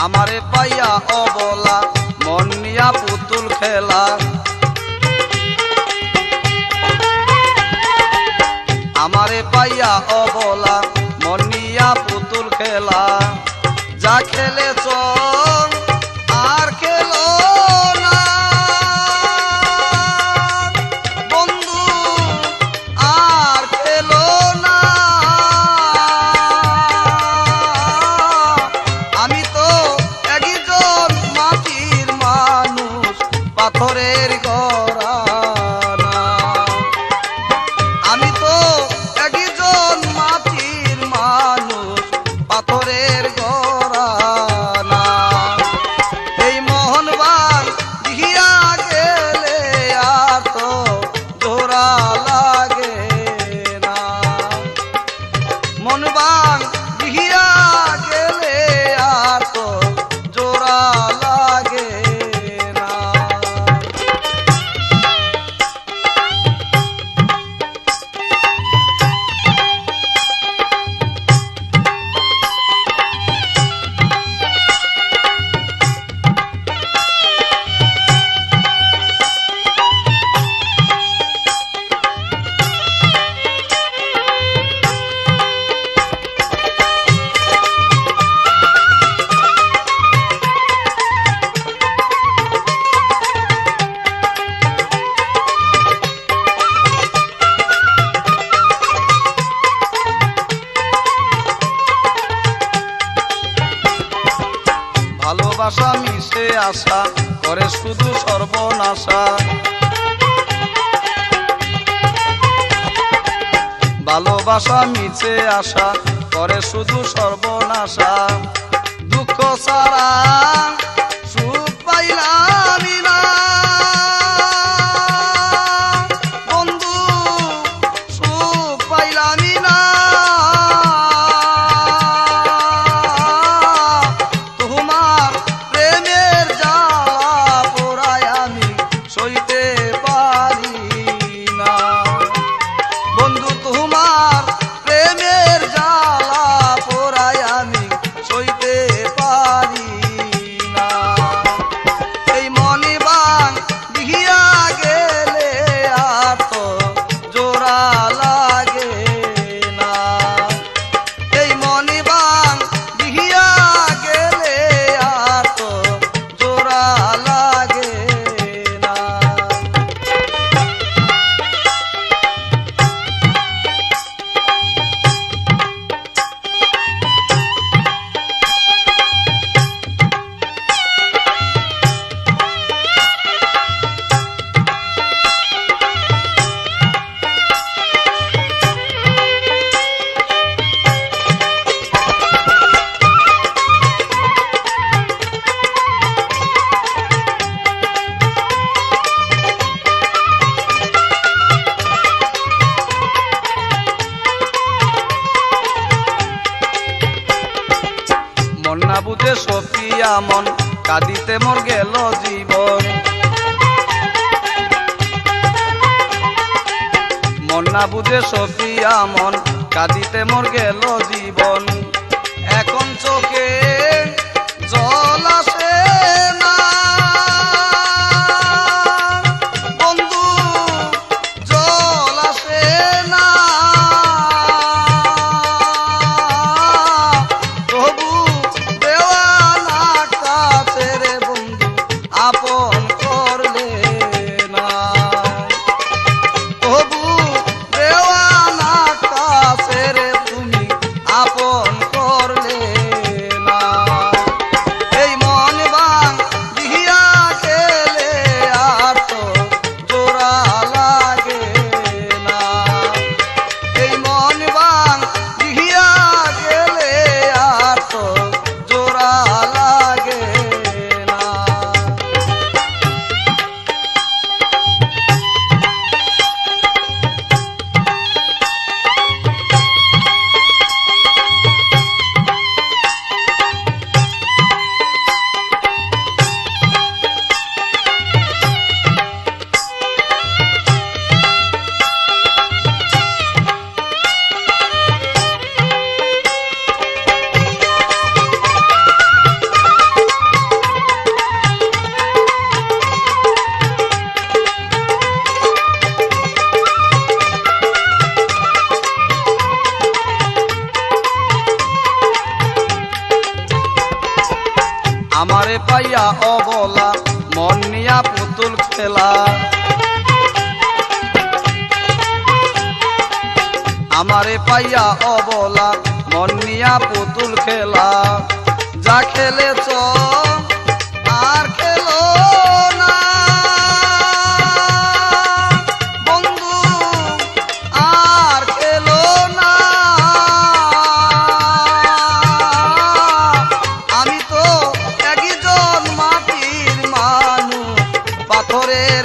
আমারে পাইয়া অবলা মন নিয়া পুতুল খেলা আমারে পাইয়া অবলা মন নিয়া পুতুল খেলা যা খেলেছ আর খেলো না বন্ধু আর খেলো না আমি তো একজন মাটির মানুষ পাথরের গড়া না আমি তো একজন মাটির মানুষ পাথরের গড়া না এই মোহনবান দিয়া গেলে আর তো জোড়া লাগে না মনবান দিয়া গেলে আর তো জোড়া লাগে না ভালোবাসা মিশে আসা করে শুধু সর্বনাশা ভালোবাসা মিশে আসা করে শুধু সর্বনাশা দুঃখ সারা সুখ পাইলাম না বন্ধু সুখ পাইলাম না না বুঝে সপিয়া মন কাঁদিতে মোর গেল জীবন মন না বুঝে সপিয়া মন কাঁদিতে মোর গেল জীবন এখন চোখে জল আসে না বন্ধু জল আসে না আপন করলে না তবু দেওয়ানা কাছে রে তুমি আপন আমারে পাইয়া অবলা মন নিয়া পুতুল খেলা আমারে পাইয়া অবলা মন নিয়া পুতুল খেলা যা খেলেছ আর খেলো না বন্ধু আর খেলো না আমি তো একজন মাটির মানুষ পাথরের